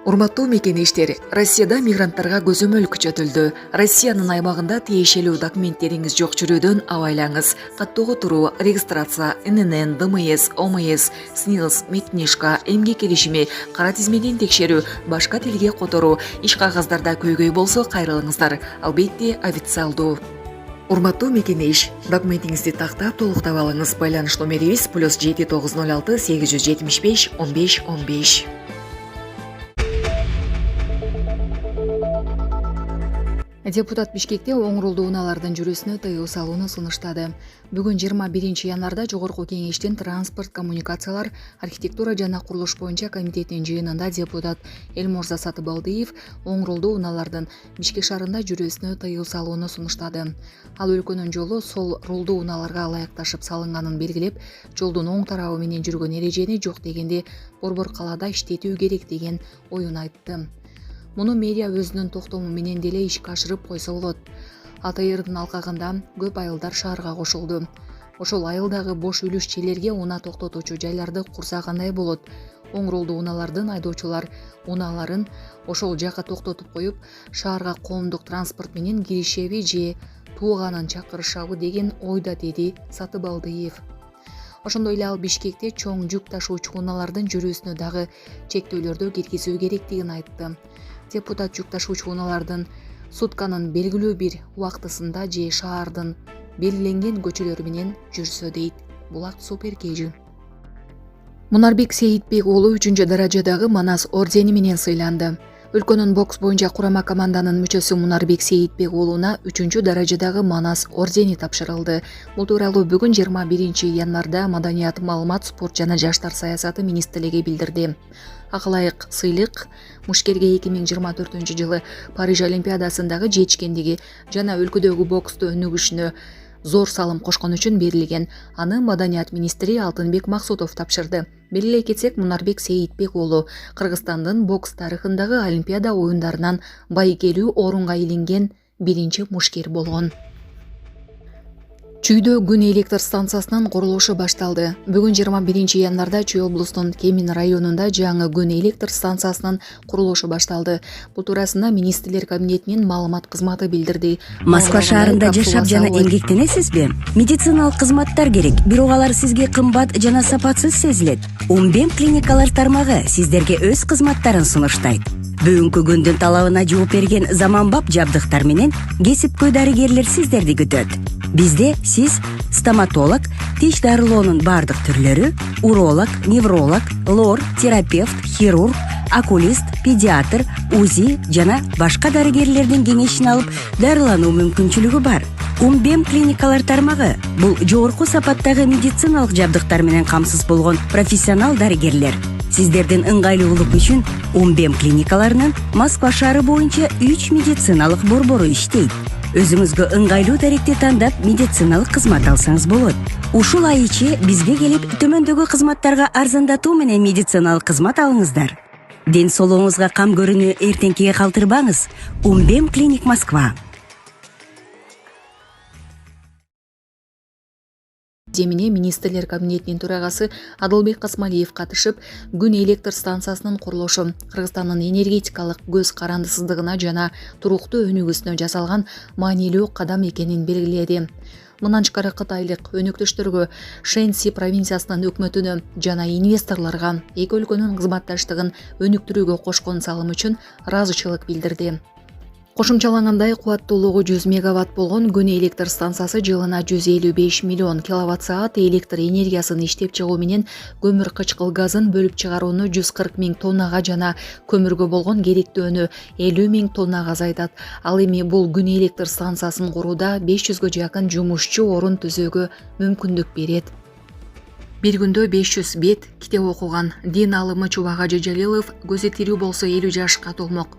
Урматтуу мекенештер, Россияда мигранттарга көзөмөл күчөтүлдү. Россиянын аймагында тиешелүү документтериңиз жок жүрүүдөн абайлаңыз. Каттоого туруу, регистрация, ННН, ДМС, ОМС, СНИЛС, Медкнижка, эмгек келишими, кара тизмеден текшерүү, башка тилге которуу, иш кагаздарда көйгөй болсо кайрылыңыздар. Албетте официалдуу. Урматтуу мекенеш, документиңизди тактап толуктап алыңыз. Байланыш номерибиз +7 906 875 15 15. Депутат Бишкекте оңрулдуу унаалардын жүрүүсүнө тыюу салууну сунуштады. Бүгүн 21 январда Жогорку Кеңештин транспорт, коммуникациялар, архитектура жана курулуш боюнча комитетинин жыйынында депутат Элморза Сатыбалдиев оңрулдуу унаалардын Бишкек шаарында жүрүүсүнө тыюу салууну сунуштады. Ал өлкөнүн жолу сол рулдуу унааларга ылайыкташып салынганын белгилеп, жолдун оң тарабы менен жүргөн эрежени жок дегенде борбор калаада иштетүү керек деген оюн айтты. Муну мэрия өзүнүн токтому менен деле ишке ашырып койсо болот. АТРдын алкагында көп айылдар шаарга кошулду. Ошол айылдагы бош үлүшчелерге унаа токтотуучу жайларды курса кандай болот? Оңрулдуу унаалардын айдоочулар унааларын ошол жакка токтотуп коюп, шаарга коомдук транспорт менен киришеби же тууганын чакырышабы деген ойдо, деди Сатыбалдиев. Ошондой эле ал Бишкекте чоң жүк ташуучу унаалардын жүрүүсүнө дагы чектөөлөрдү киргизүү керектигин айтты. Депутат жүк ташуучу унаалардын сутканын белгилүү бир убактысында же шаардын белгиленген көчөлөрү менен жүрсө дейт Булак Суперкежи. Мунарбек Сейитбек уулу 3-даражадагы Манас ордени менен сыйланды. Өлкөнүн бокс боюнча курама команданын мүчөсү Мунарбек Сейитбек уулуна 3-даражадагы Манас ордени тапшырылды. Бул тууралуу бүгүн 21 январда Маданият, маалымат, спорт жана жаштар саясаты министрлиги билдирди. Ак ылайык сыйлык мушкерге 2024 Париж Олимпиадасындагы жетишкендиги жана өлкөдөгү боксту өнүгүшүнө зор салым кошкон үчүн берилген. Аны Маданият министри Алтынбек Максутов тапшырды. Белгилей кетсек, Мунарбек Сейитбек уулу Кыргызстандын бокс тарыхындагы Олимпиада оюндарынан байгелүү орунга илинген биринчи мушкер болгон. Чүйдө күн электр станциясынын курулушу башталды. Бүгүн 21 январда Чүй облустунун Кемин районунда жаңы күн электр станциясынын курулушу башталды. Бул туурасында министрлер кабинетинин маалымат кызматы билдирди. Москва шаарында жашап жана эмгектенесизби? Медициналык кызматтар керек, бирок алар сизге кымбат жана сапатсыз сезилет. Умбем клиникалар тармагы сиздерге өз кызматтарын сунуштайт. Бүгүнкү күндүн талабына жооп берген заманбап жабдыктар менен кесипкөй дарыгерлер сиздерди күтөт. Бизде сиз стоматолог, тиш дарылоонун бардык түрлөрү, уролог, невролог, лор, терапевт, хирург, окулист, педиатр, УЗИ жана башка дарыгерлердин кеңешин алып дарылануу мүмкүнчүлүгү бар. Умбем клиникалар тармагы бул жогорку сапаттагы медициналык жабдыктар менен камсыз болгон профессионал дарыгерлер. Сиздердин ыңгайлуулук үчүн Умбем клиникаларынын Москва шаары боюнча 3 медициналык борбору иштейт. Өзүңүзгө ыңгайлуу даректи тандап медициналык кызмат алсаңыз болот. Ушул ай ичи бизге келип төмөндөгү кызматтарга арзандатуу менен медициналык кызмат алыңыздар. Ден соолугуңузга кам көрүүнү эртеңкиге калтырбаңыз. Умбем клиник Москва. Демине министрлер кабинетинин төрагасы Адылбек Касмалиев катышып, күн электр станциясынын курулушу Кыргызстандын энергетикалык көз карандысыздыгына жана туруктуу өнүгүүсүнө жасалган маанилүү кадам экенин белгиледи. Мындан тышкары кытайлык өнөктөштөргө, Шэньси провинциясынын өкмөтүнө жана инвесторлорго эки өлкөнүн кызматташтыгын өнүктүрүүгө кошкон салым үчүн ыраазычылык билдирди. Кошумчалангандай кубаттуулугу 100 мегаватт болгон күн электр станциясы жылына 155 миллион киловатт-саат электр энергиясын иштеп чыгуу менен көмүр кычкыл газын бөлүп чыгарууну 140 миң тоннага жана көмүргө болгон керектөөнү 50 миң тоннага азайтат. Ал эми бул күн электр станциясын курууда 500гө жакын жумушчу орун түзүүгө мүмкүндүк берет. Bir күндө 500 бет китеп окуган Дин алымы Чубак Ажы Жалилов көзү тирүү болсо 50 жашка толмок.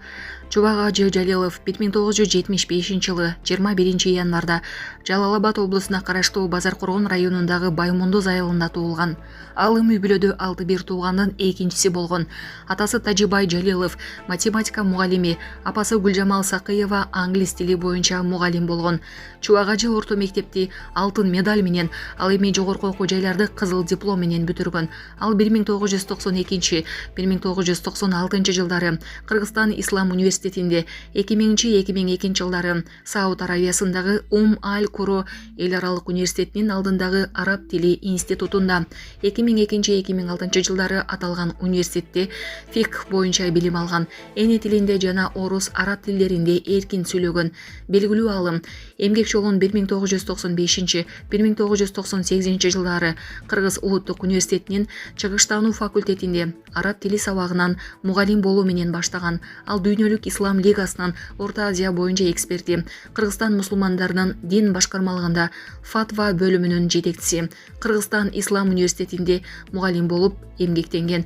Чубак Ажы Жалилов 1975-жылы 21 январда Жалал-Абад облусуна караштуу Базаркоргон районундагы Баймундуз айылында туулган. Ал үй бүлөдө 6 туугандын экинчиси болгон. Атасы Тажибай Жалилов математика мугалими, апасы Гүлжамал Сакыева англис тили боюнча мугалим болгон. Чубак Ажы орто мектепти алтын медаль менен, ал эми жогорку окуу жайларды кызыл диплом менен бүтүргөн. Ал 1992-1996 жылдары Кыргызстан Ислам университетинде, 2000-2002 жылдары Сауд Аравиясындагы Аль-Куро эл аралык университетинин алдындагы араб тили институтунда, 2002-2006 жылдары аталган университетте фикх боюнча билим алган. Эне тилинде жана орус, араб тилдеринде эркин сүйлөгөн. Белгилүү алым эмгек жолун 1995-1998 жылдары Кыргыз улуттук университетинин чыгыштануу факультетинде араб тили сабагынан мугалим болуу менен баштаган. Ал Дүйнөлүк Ислам лигасынын Орто Азия боюнча эксперти, Кыргызстан мусулмандарынын дин башкармалыгында фатва бөлүмүнүн жетекчиси, Кыргызстан Ислам университетинде мугалим болуп эмгектенген.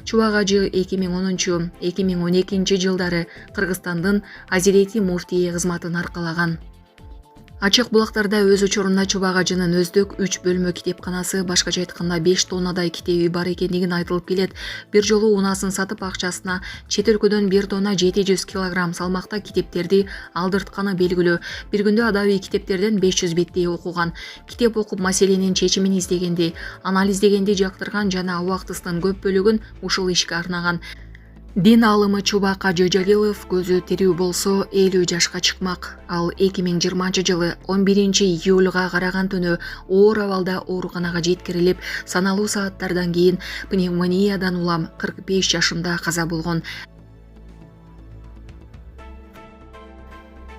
Чубак Ажы 2010-2012 жылдары Кыргызстандын Азирети муфтийи кызматын аркалаган. Ачык булактарда өз учурунда Чубак Ажынын өздүк 3 бөлмө китепканасы, башкача айтканда 5 тоннадай китеби бар экендигин айтылып келет. Бир жолу унаасын сатып акчасына чет өлкөдөн 1 тонна 700 килограмм салмакта китептерди алдыртканы белгилүү. Бир күндө адабий китептерден 500 беттей окуган. Китеп окуп маселенин чечимин издегенди, анализдегенди жактырган жана убактысынын көп бөлүгүн ушул ишке арнаган. Дин алымы Чубак Ажы Жалилов көзү тирүү болсо 50 жашка чыкмак. Ал 2020 жылы 11 июлга караган түнү оор абалда ооруканага жеткирилип, саналуу сааттардан кийин пневмониядан улам 45 жашында каза болгон.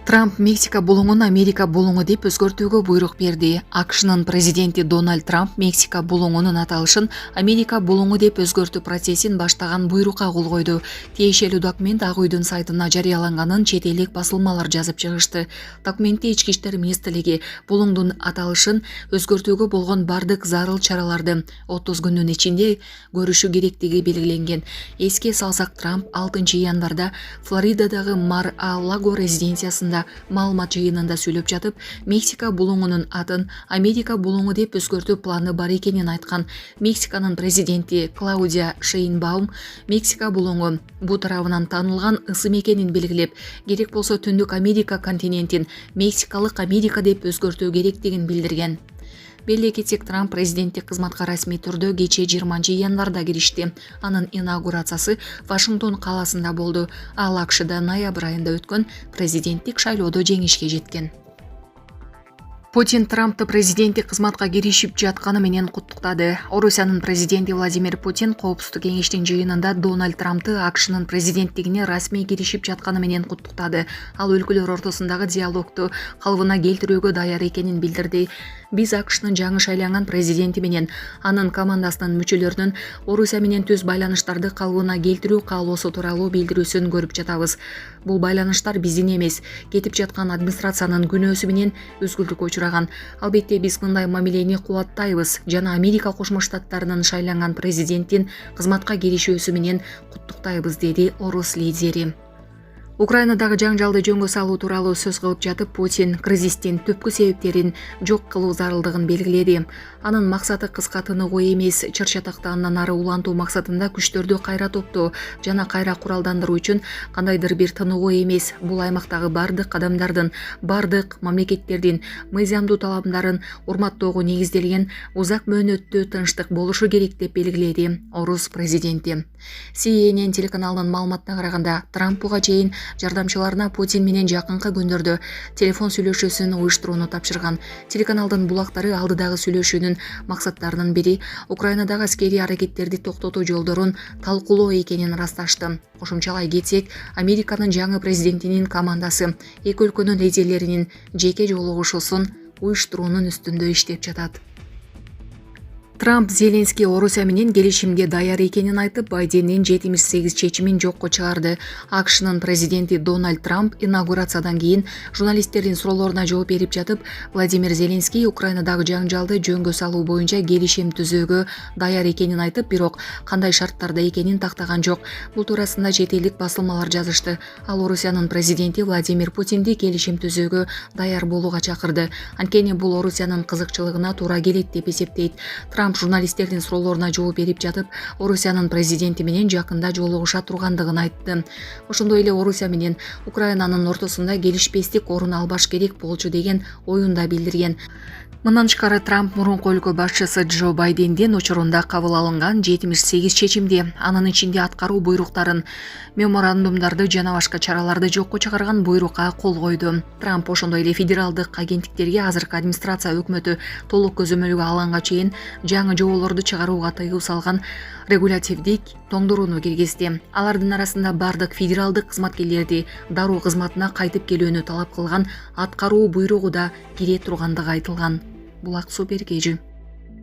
Трамп Мексика булуңун Америка булуңу деп өзгөртүүгө буйрук берди. АКШнын президенти Дональд Трамп Мексика булуңунун аталышын Америка булуңу деп өзгөртүү процессин баштаган буйрукка кол койду. Тиешелүү документ Ак үйдүн сайтына жарыяланганын чет элдик басылмалар жазып чыгышты. Документте Ички иштер министрлиги булуңдун аталышын өзгөртүүгө болгон бардык зарыл чараларды 30 күндүн ичинде көрүшү керектиги белгиленген. Эске салсак, Трамп 6 январда Флоридадагы Мар-а-Лаго резиденциясында маалымат жыйынында сүйлөп жатып, Мексика булуңунун атын Америка булуңу деп өзгөртүү планы бар экенин айткан. Мексиканын президенти Клаудия Шейнбаум Мексика булуңу бу тарабынан таанылган ысым экенин белгилеп, керек болсо Түндүк Америка континентин Мексикалык Америка деп өзгөртүү керектигин билдирген. Беле кетсек, Трамп президенттик кызматка расмий түрдө кечээ 20 январда киришти. Анын инаугурациясы Вашингтон калаасында болду. Ал АКШда ноябрь айында өткөн президенттик шайлоодо жеңишке жеткен. Путин Трампты президенттик кызматка киришип жатканы менен куттуктады. Орусиянын президенти Владимир Путин Коопсуздук кеңештин жыйынында Дональд Трампты АКШнын президенттигине расмий киришип жатканы менен куттуктады. Ал өлкөлөр ортосундагы диалогду калыбына келтирүүгө даяр экенин билдирди. Биз АКШнын жаңы шайланган президенти менен анын командасынын мүчөлөрүнүн Орусия менен түз байланыштарды калыбына келтирүү каалоосу тууралуу билдирүүсүн көрүп жатабыз. Бул байланыштар биздин эмес, кетип жаткан администрациянын күнөөсү менен үзгүлтүккө учураган. Албетте биз мындай мамилени кубаттайбыз жана Америка Кошмо Штаттарынын шайланган президенттин кызматка киришүүсү менен куттуктайбыз, деди орус лидери. Украинадагы жаңжалды жөнгө салуу тууралуу сөз кылып жатып, Путин кризистин түпкү себептерин жок кылуу зарылдыгын белгиледи. Анын максаты кыска тыныгуу эмес, чыр-чатакты андан ары улантуу максатында күчтөрдү кайра топтоо жана кайра куралдандыруу үчүн кандайдыр бир тыныгуу эмес, бул аймактагы бардык адамдардын, бардык мамлекеттердин мыйзамдуу талабындарын урматтоого негизделген узак мөөнөттүү тынчтык болушу керек деп белгиледи орус президенти. CNN телеканалынын маалыматына караганда, Трамп буга чейин жардамчыларына Путин менен жакынкы күндөрдө телефон сүйлөшүүсүн уюштурууну тапшырган. Телеканалдын булактары алдыдагы сүйлөшүүнүн максаттарынын бири Украинадагы аскерий аракеттерди токтотуу жолдорун талкуулоо экенин ырасташты. Кошумчалай кетсек, Американын жаңы президентинин командасы эки өлкөнүн лидерлеринин жеке жолугушуусун уюштуруунун үстүндө иштеп жатат. Трамп Зеленский Орусия менен келишимге даяр экенин айтып, Байдендин 78 чечимин жокко чыгарды. АКШнын президенти Дональд Трамп инаугурациядан кийин журналисттердин суроолоруна жооп берип жатып, Владимир Зеленский Украинадагы жаңжалды жөнгө салуу боюнча келишим түзүүгө даяр экенин айтып, бирок кандай шарттарда экенин тактаган жок. Бул туурасында чет элдик басылмалар жазышты. Ал Орусиянын президенти Владимир Путинди келишим түзүүгө даяр болууга чакырды. Анткени бул Орусиянын кызыкчылыгына туура келет деп эсептейт. Трамп журналисттердин суроолоруна жооп берип жатып, Орусиянын президенти менен жакында жолугуша тургандыгын айтты. Ошондой эле Орусия менен Украинанын ортосунда келишпестик орун албаш керек болчу деген оюн да билдирген. Мындан тышкары Трамп мурунку өлкө башчысы Джо Байдендин учурунда кабыл алынган 78 чечимди, анын ичинде аткаруу буйруктарын, меморандумдарды жана башка чараларды жокко чыгарган буйрукка кол койду. Трамп ошондой эле федералдык агенттиктерге азыркы администрация өкмөтү толук көзөмөлгө алганга чейин жаңы жоболорду чыгарууга тыюу салган регулятивдик тоңдурууну киргизди. Алардын арасында бардык федералдык кызматкерлерди дароо кызматына кайтып келүүнү талап кылган аткаруу буйругу да кире тургандыгы айтылган. Булак Су Бергежи.